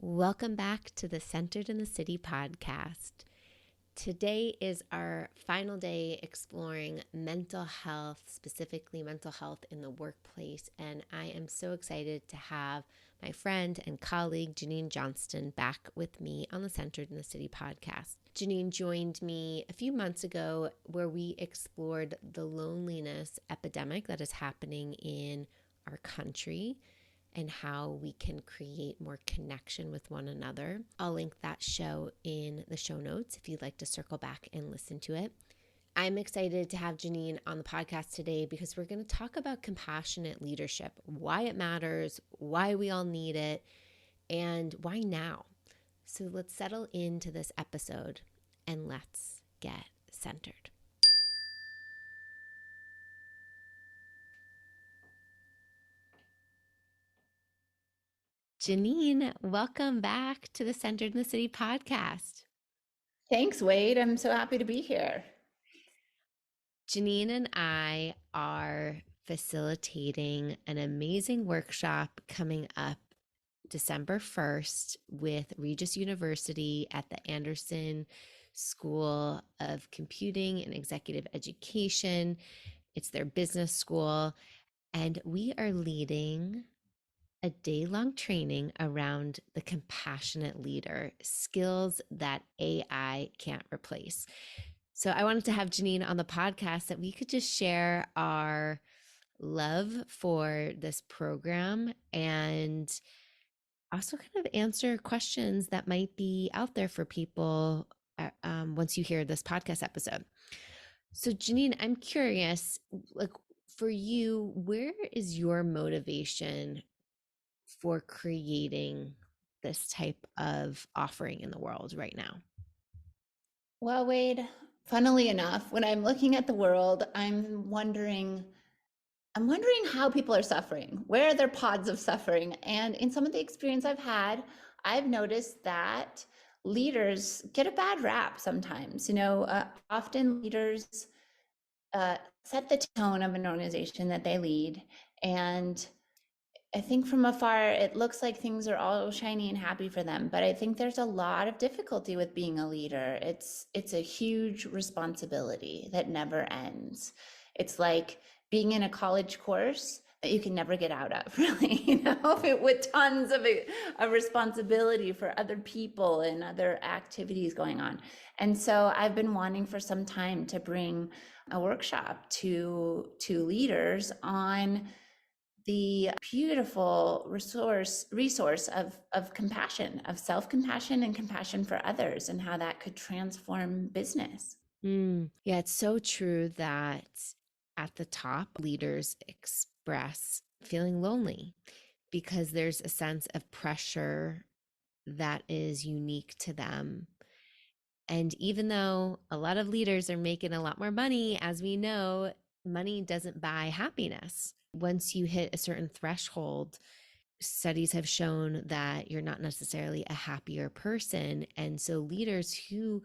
Welcome back to the Centered in the City podcast. Today is our final day exploring mental health, specifically mental health in the workplace. And I am so excited to have my friend and colleague, Janine Johnston, back with me on the Centered in the City podcast. Janine joined me a few months ago where we explored the loneliness epidemic that is happening in our country and how we can create more connection with one another. I'll link that show in the show notes if you'd like to circle back and listen to it. I'm excited to have Janine on the podcast today because we're going to talk about compassionate leadership, why it matters, why we all need it, and why now. So let's settle into this episode and let's get centered. Janine, welcome back to the Centered in the City podcast. Thanks, Wade. I'm so happy to be here. Janine and I are facilitating an amazing workshop coming up December 1st with Regis University at the Anderson School of Computing and Executive Education. It's their business school, and we are leading a day-long training around the compassionate leader, skills that AI can't replace. So I wanted to have Janine on the podcast that we could just share our love for this program and also kind of answer questions that might be out there for people once you hear this podcast episode. So Janine, I'm curious, like for you, where is your motivation for creating this type of offering in the world right now? Well, Wade, funnily enough, when I'm looking at the world, I'm wondering how people are suffering. Where are their pods of suffering? And in some of the experience I've had, I've noticed that leaders get a bad rap sometimes. Often leaders set the tone of an organization that they lead, and I think from afar, it looks like things are all shiny and happy for them, but I think there's a lot of difficulty with being a leader. It's a huge responsibility that never ends. It's like being in a college course that you can never get out of, really, with tons of responsibility for other people and other activities going on. And so I've been wanting for some time to bring a workshop to leaders on the beautiful resource of compassion, of self-compassion and compassion for others, and how that could transform business. Yeah, it's so true that at the top, leaders express feeling lonely because there's a sense of pressure that is unique to them. And even though a lot of leaders are making a lot more money, as we know, money doesn't buy happiness. Once you hit a certain threshold, studies have shown that you're not necessarily a happier person. And so leaders who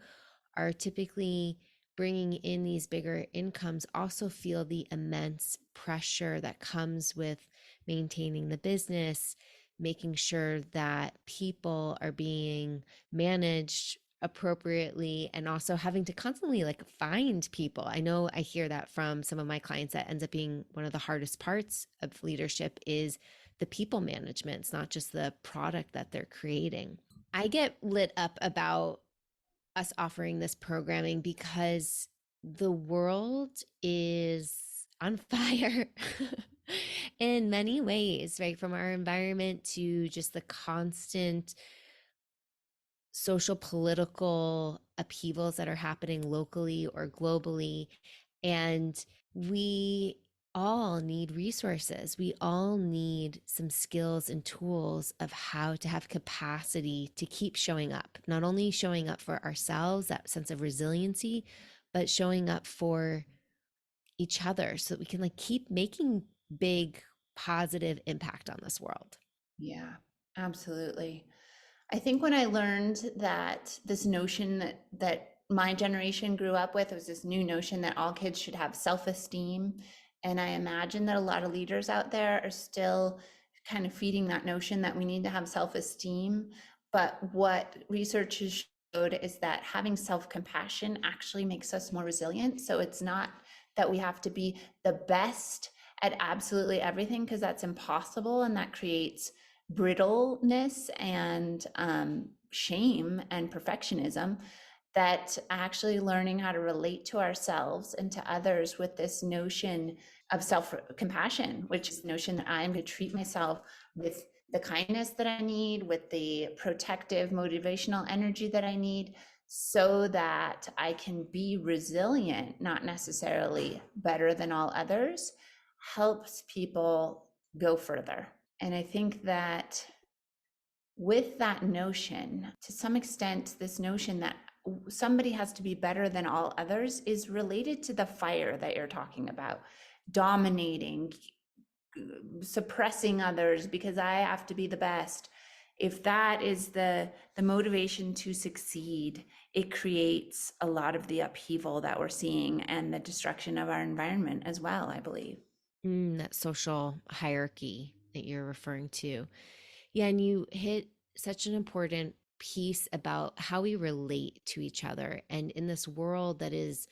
are typically bringing in these bigger incomes also feel the immense pressure that comes with maintaining the business, making sure that people are being managed appropriately, and also having to constantly find people. I know I hear that from some of my clients. That ends up being one of the hardest parts of leadership is the people management. It's not just the product that they're creating. I get lit up about us offering this programming because the world is on fire in many ways, right? From our environment to just the constant social political upheavals that are happening locally or globally. And we all need resources. We all need some skills and tools of how to have capacity to keep showing up, not only showing up for ourselves, that sense of resiliency, but showing up for each other so that we can keep making big positive impact on this world. Yeah, absolutely. I think when I learned that this notion that my generation grew up with was this new notion that all kids should have self-esteem. And I imagine that a lot of leaders out there are still kind of feeding that notion that we need to have self-esteem. But what research has showed is that having self-compassion actually makes us more resilient. So it's not that we have to be the best at absolutely everything, because that's impossible, and that creates brittleness and shame and perfectionism. That actually learning how to relate to ourselves and to others with this notion of self-compassion, which is the notion that I'm going to treat myself with the kindness that I need, with the protective, motivational energy that I need, so that I can be resilient, not necessarily better than all others, helps people go further. And I think that with that notion, to some extent, this notion that somebody has to be better than all others is related to the fire that you're talking about, dominating, suppressing others because I have to be the best. If that is the motivation to succeed, it creates a lot of the upheaval that we're seeing and the destruction of our environment as well, I believe. That social hierarchy that you're referring to. Yeah, and you hit such an important piece about how we relate to each other. And in this world that is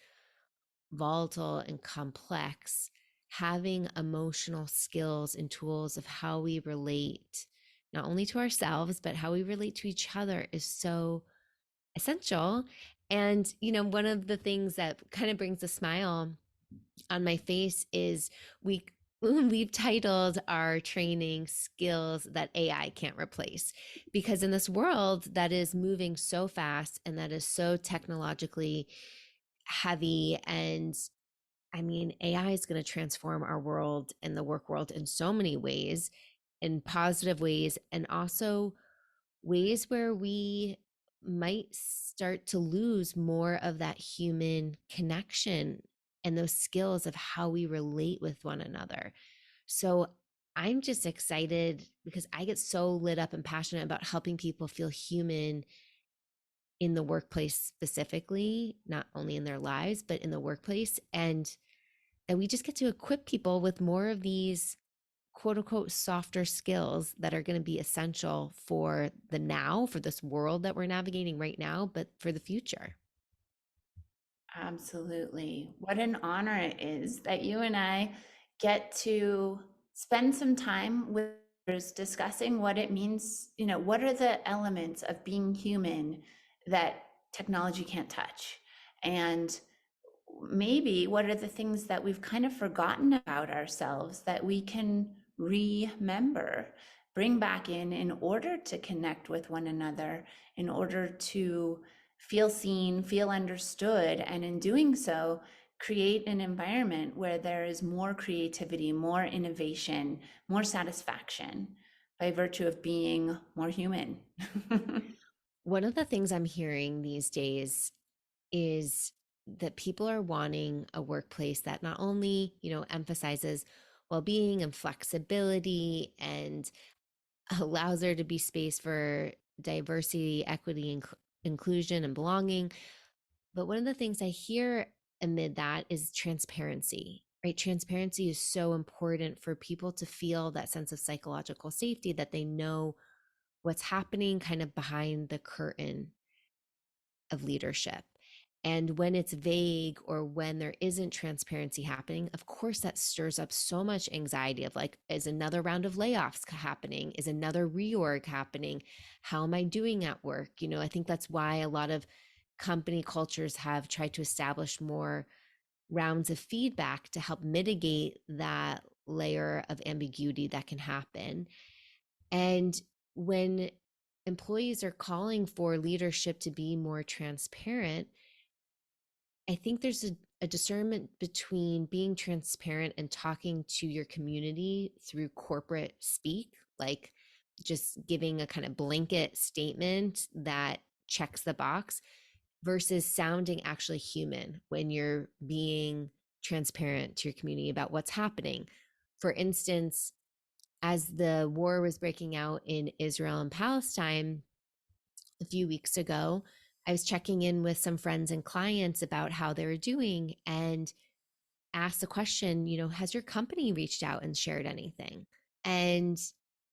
volatile and complex, having emotional skills and tools of how we relate, not only to ourselves, but how we relate to each other is so essential. And, one of the things that kind of brings a smile on my face is we we've titled our training skills that AI can't replace, because in this world that is moving so fast and that is so technologically heavy, and I mean, AI is going to transform our world and the work world in so many ways, in positive ways, and also ways where we might start to lose more of that human connection and those skills of how we relate with one another. So I'm just excited because I get so lit up and passionate about helping people feel human in the workplace specifically, not only in their lives, but in the workplace. And that we just get to equip people with more of these quote unquote softer skills that are going to be essential for the now, for this world that we're navigating right now, but for the future. Absolutely. What an honor it is that you and I get to spend some time with others discussing what it means, what are the elements of being human that technology can't touch? And maybe what are the things that we've kind of forgotten about ourselves that we can remember, bring back in order to connect with one another, in order to feel seen, feel understood, and in doing so, create an environment where there is more creativity, more innovation, more satisfaction by virtue of being more human. One of the things I'm hearing these days is that people are wanting a workplace that not only, emphasizes well-being and flexibility and allows there to be space for diversity, equity, inclusion, and belonging. But one of the things I hear amid that is transparency, right? Transparency is so important for people to feel that sense of psychological safety, that they know what's happening kind of behind the curtain of leadership. And when it's vague or when there isn't transparency happening, of course, that stirs up so much anxiety of like, is another round of layoffs happening? Is another reorg happening? How am I doing at work? I think that's why a lot of company cultures have tried to establish more rounds of feedback to help mitigate that layer of ambiguity that can happen. And when employees are calling for leadership to be more transparent, I think there's a discernment between being transparent and talking to your community through corporate speak, like just giving a kind of blanket statement that checks the box, versus sounding actually human when you're being transparent to your community about what's happening. For instance, as the war was breaking out in Israel and Palestine a few weeks ago, I was checking in with some friends and clients about how they were doing and asked the question, has your company reached out and shared anything? And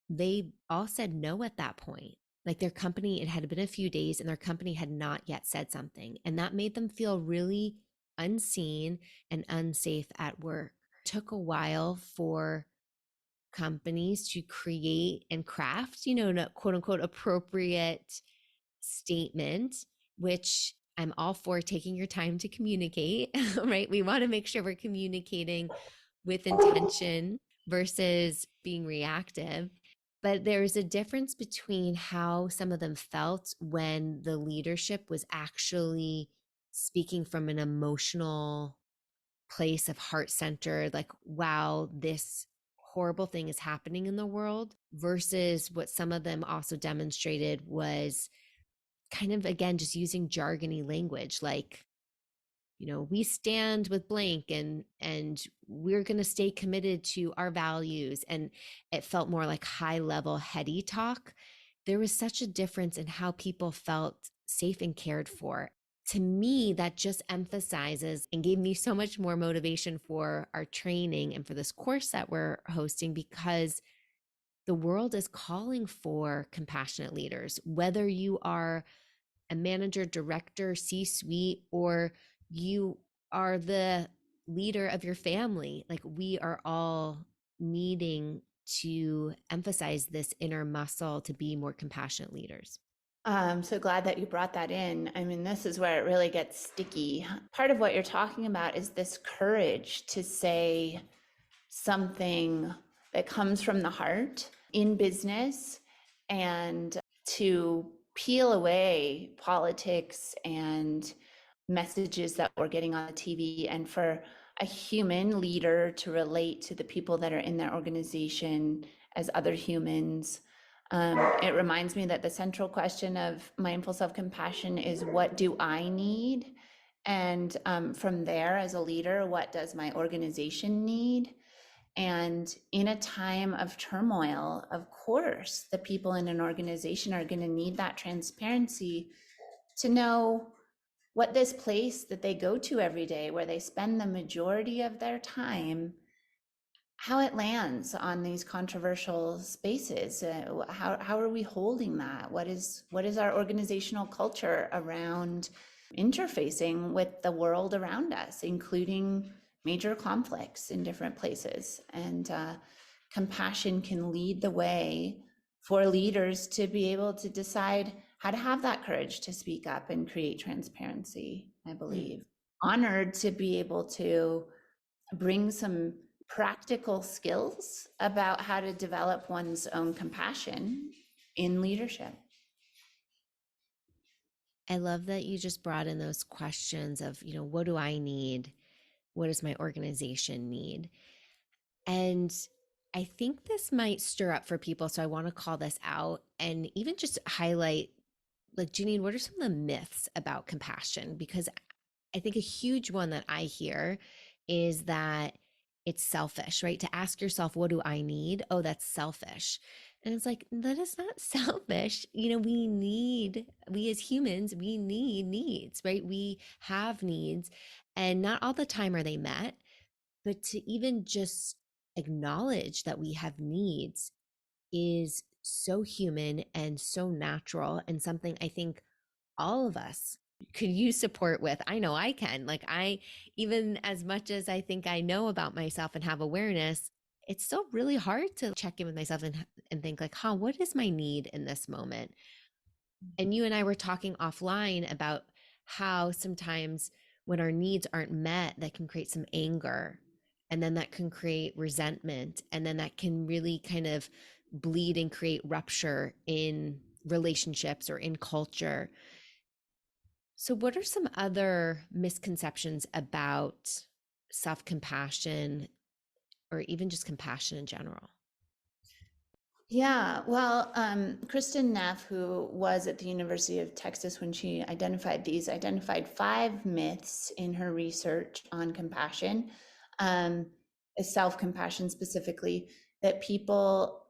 they all said no at that point. Like their company, it had been a few days and their company had not yet said something. And that made them feel really unseen and unsafe at work. It took a while for companies to create and craft, a quote unquote appropriate statement, which I'm all for taking your time to communicate, right? We want to make sure we're communicating with intention versus being reactive. But there's a difference between how some of them felt when the leadership was actually speaking from an emotional place of heart centered, like, wow, this horrible thing is happening in the world, versus what some of them also demonstrated was kind of, again, just using jargony language, like, we stand with blank and we're going to stay committed to our values. And it felt more like high level heady talk. There was such a difference in how people felt safe and cared for. To me, that just emphasizes and gave me so much more motivation for our training and for this course that we're hosting, because the world is calling for compassionate leaders, whether you are a manager, director, C-suite, or you are the leader of your family. Like, we are all needing to emphasize this inner muscle to be more compassionate leaders. I'm so glad that you brought that in. I mean, this is where it really gets sticky. Part of what you're talking about is this courage to say something that comes from the heart in business, and to peel away politics and messages that we're getting on the TV, and for a human leader to relate to the people that are in their organization as other humans. It reminds me that the central question of mindful self-compassion is, what do I need? And from there, as a leader, what does my organization need? And in a time of turmoil, of course, the people in an organization are going to need that transparency to know what this place that they go to every day, where they spend the majority of their time, how it lands on these controversial spaces. How are we holding that? What is our organizational culture around interfacing with the world around us, including major conflicts in different places? And compassion can lead the way for leaders to be able to decide how to have that courage to speak up and create transparency, I believe. Honored to be able to bring some practical skills about how to develop one's own compassion in leadership. I love that you just brought in those questions of, what do I need? What does my organization need? And I think this might stir up for people. So I want to call this out and even just highlight, like, Janine, what are some of the myths about compassion? Because I think a huge one that I hear is that it's selfish, right? To ask yourself, what do I need? Oh, that's selfish. And it's like, that is not selfish. We as humans, we need needs, right? We have needs, and not all the time are they met. But to even just acknowledge that we have needs is so human and so natural, and something I think all of us could use support with. I know I can. Like, even as much as I think I know about myself and have awareness, it's still really hard to check in with myself and think, like, what is my need in this moment? And you and I were talking offline about how sometimes when our needs aren't met, that can create some anger, and then that can create resentment, and then that can really kind of bleed and create rupture in relationships or in culture. So, what are some other misconceptions about self compassion, or even just compassion in general? Yeah, well, Kristin Neff, who was at the University of Texas when she identified 5 myths in her research on compassion, self-compassion specifically, that people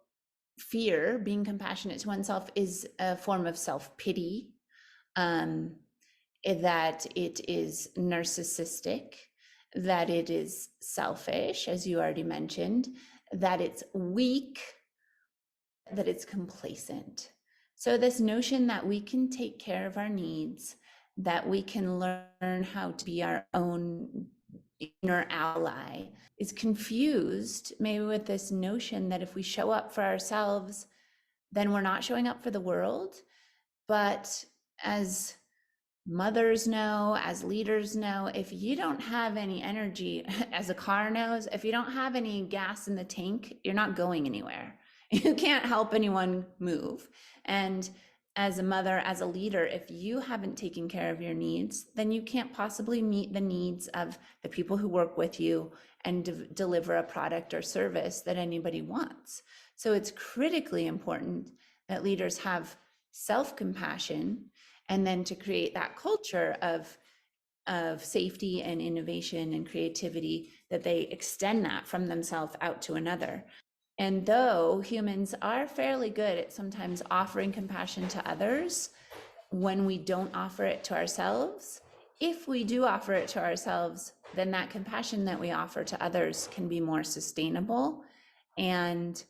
fear being compassionate to oneself is a form of self-pity, that it is narcissistic, that it is selfish, as you already mentioned, that it's weak, that it's complacent. So this notion that we can take care of our needs, that we can learn how to be our own inner ally, is confused maybe with this notion that if we show up for ourselves, then we're not showing up for the world. But as mothers know, as leaders know, if you don't have any energy, as a car knows, if you don't have any gas in the tank, you're not going anywhere. You can't help anyone move. And as a mother, as a leader, if you haven't taken care of your needs, then you can't possibly meet the needs of the people who work with you and deliver a product or service that anybody wants. So it's critically important that leaders have self-compassion, and then to create that culture of safety and innovation and creativity, that they extend that from themselves out to another. And though humans are fairly good at sometimes offering compassion to others, when we don't offer it to ourselves, if we do offer it to ourselves, then that compassion that we offer to others can be more sustainable. And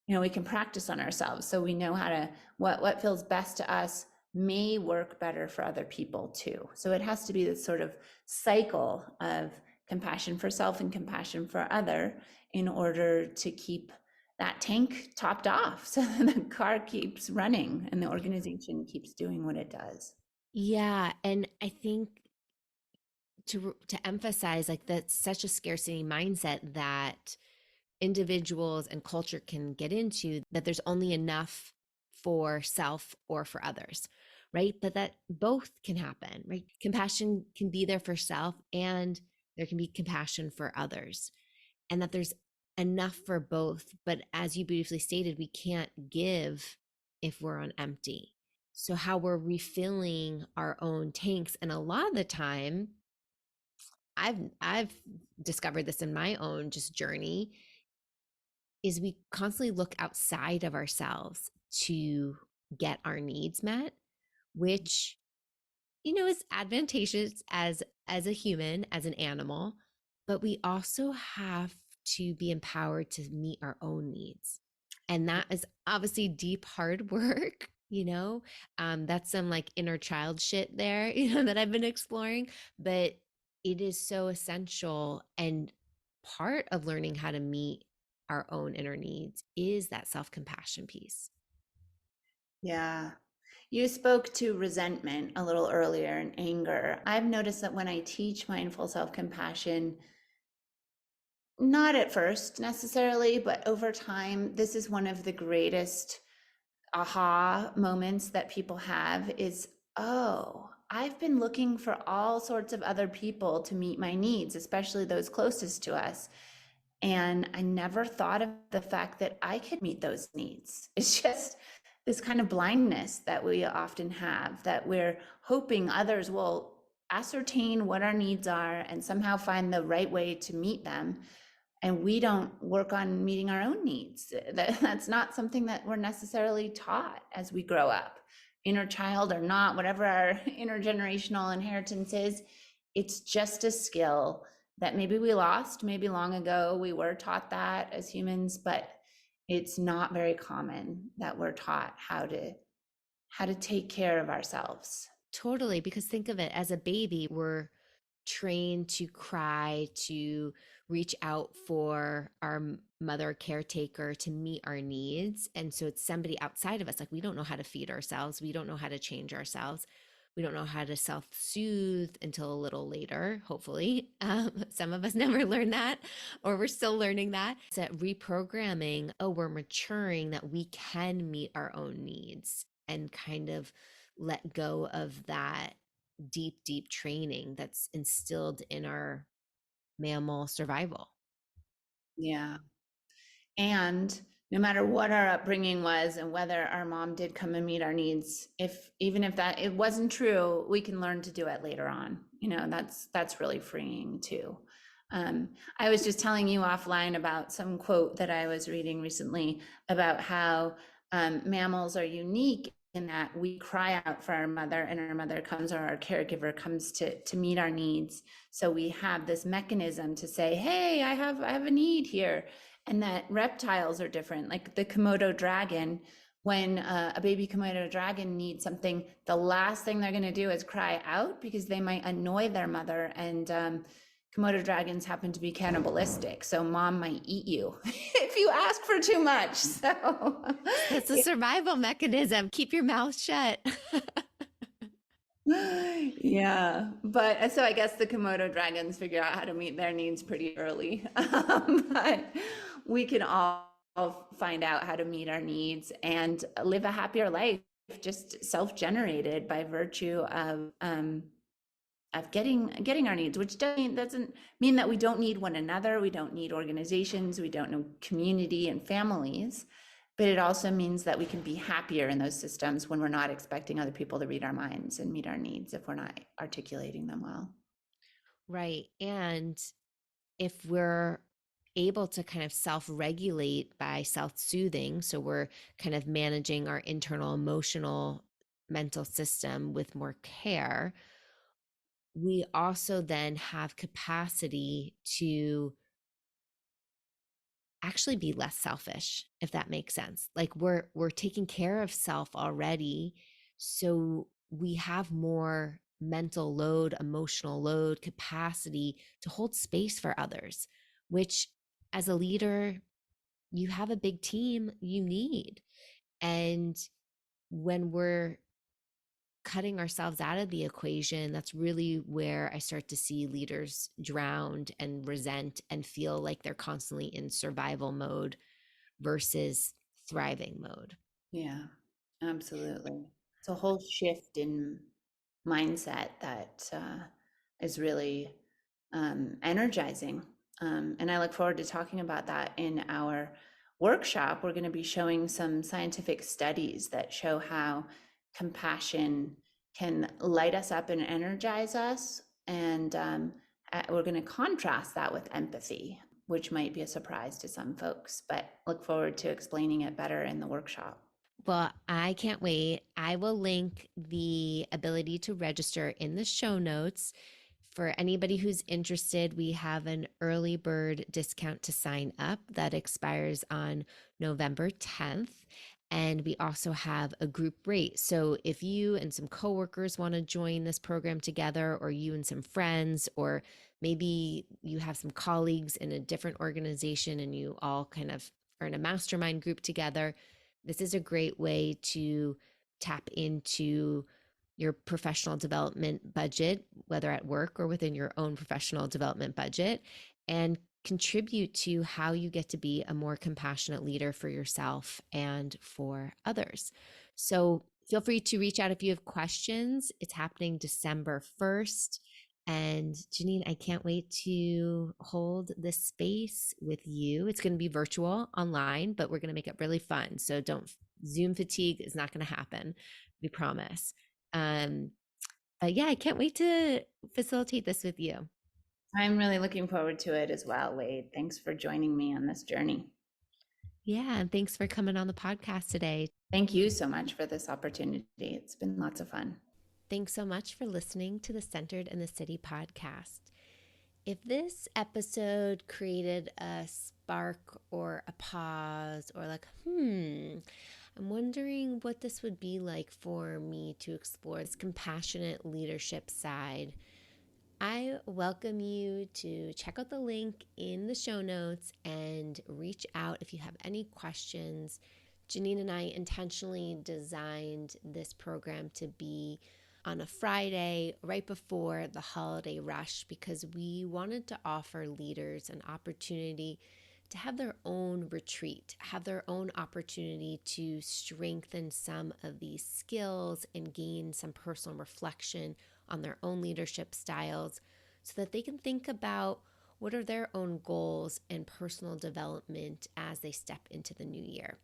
we can practice on ourselves, so we know how to, what feels best to us may work better for other people too. So it has to be this sort of cycle of compassion for self and compassion for other in order to keep that tank topped off, so that the car keeps running and the organization keeps doing what it does. Yeah, and I think to emphasize, like, that's such a scarcity mindset that individuals and culture can get into, that there's only enough for self or for others, right? But that both can happen, right? Compassion can be there for self, and there can be compassion for others, and that there's enough for both. But as you beautifully stated, we can't give if we're on empty. So how we're refilling our own tanks, and a lot of the time, I've discovered this in my own just journey, is we constantly look outside of ourselves to get our needs met, which is advantageous as a human, as an animal, but we also have to be empowered to meet our own needs. And that is obviously deep, hard work. That's some like inner child shit there, that I've been exploring, but it is so essential. And part of learning how to meet our own inner needs is that self-compassion piece. Yeah. You spoke to resentment a little earlier and anger. I've noticed that when I teach mindful self-compassion, not at first necessarily, but over time, this is one of the greatest aha moments that people have is, oh, I've been looking for all sorts of other people to meet my needs, especially those closest to us. And I never thought of the fact that I could meet those needs. It's just this kind of blindness that we often have, that we're hoping others will ascertain what our needs are and somehow find the right way to meet them. And we don't work on meeting our own needs. That's not something that we're necessarily taught as we grow up, inner child or not, whatever our intergenerational inheritance is. It's just a skill that maybe we lost, maybe long ago we were taught that as humans, but it's not very common that we're taught how to take care of ourselves. Totally, because think of it, as a baby, we're trained to cry, to reach out for our mother caretaker to meet our needs. And so it's somebody outside of us. Like, we don't know how to feed ourselves. We don't know how to change ourselves. We don't know how to self-soothe until a little later, hopefully. Some of us never learn that, or we're still learning that. It's that reprogramming, oh, we're maturing, that we can meet our own needs and kind of let go of that deep, deep training that's instilled in our mammal survival. Yeah. And no matter what our upbringing was and whether our mom did come and meet our needs, if even if that it wasn't true, we can learn to do it later on. That's really freeing too. I was just telling you offline about some quote that I was reading recently about how mammals are unique in that we cry out for our mother, and our mother comes, or our caregiver comes to meet our needs. So we have this mechanism to say, hey, I have a need here. And that reptiles are different. Like the Komodo dragon when a baby Komodo dragon needs something, the last thing they're going to do is cry out because they might annoy their mother. And Komodo dragons happen to be cannibalistic, so mom might eat you if you ask for too much. So That's a survival mechanism. Keep your mouth shut. yeah, but so I guess the Komodo dragons figure out how to meet their needs pretty early. But we can all find out how to meet our needs and live a happier life, just self-generated by virtue of getting our needs, which doesn't mean that we don't need one another, we don't need organizations, we don't need community and families, but it also means that we can be happier in those systems when we're not expecting other people to read our minds and meet our needs if we're not articulating them well. Right. And if we're able to kind of self-regulate by self-soothing, so we're kind of managing our internal emotional mental system with more care, we also then have capacity to actually be less selfish, if that makes sense. Like we're taking care of self already, so we have more mental load, emotional load, capacity to hold space for others, which as a leader, you have a big team you need. And when we're cutting ourselves out of the equation, that's really where I start to see leaders drowned and resent and feel like they're constantly in survival mode versus thriving mode. Yeah, absolutely. It's a whole shift in mindset that is really energizing. And I look forward to talking about that in our workshop. We're going to be showing some scientific studies that show how compassion can light us up and energize us. And we're going to contrast that with empathy, which might be a surprise to some folks, but look forward to explaining it better in the workshop. Well, I can't wait. I will link the ability to register in the show notes. For anybody who's interested, we have an early bird discount to sign up that expires on November 10th. And we also have a group rate. So if you and some coworkers want to join this program together, or you and some friends, or maybe you have some colleagues in a different organization and you all kind of are in a mastermind group together, this is a great way to tap into your professional development budget, whether at work or within your own professional development budget, and contribute to how you get to be a more compassionate leader for yourself and for others. So feel free to reach out if you have questions. It's happening December 1st. And Janine, I can't wait to hold this space with you. It's going to be virtual online, but we're going to make it really fun. So don't, Zoom fatigue is not going to happen. We promise. Um, but yeah, I can't wait to facilitate this with you. I'm really looking forward to it as well, Wade. Thanks for joining me on this journey. Yeah, and thanks for coming on the podcast today. Thank you so much for this opportunity. It's been lots of fun. Thanks so much for listening to the Centered in the City podcast. If this episode created a spark or a pause, or like, I'm wondering what this would be like for me to explore this compassionate leadership side, I welcome you to check out the link in the show notes and reach out if you have any questions. Janine and I intentionally designed this program to be on a Friday right before the holiday rush because we wanted to offer leaders an opportunity to have their own retreat, have their own opportunity to strengthen some of these skills and gain some personal reflection on their own leadership styles so that they can think about what are their own goals and personal development as they step into the new year.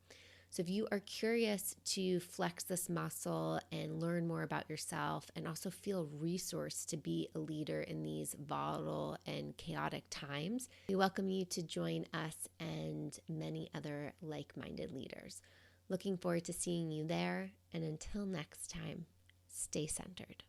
So if you are curious to flex this muscle and learn more about yourself and also feel resourced to be a leader in these volatile and chaotic times, we welcome you to join us and many other like-minded leaders. Looking forward to seeing you there, and until next time, stay centered.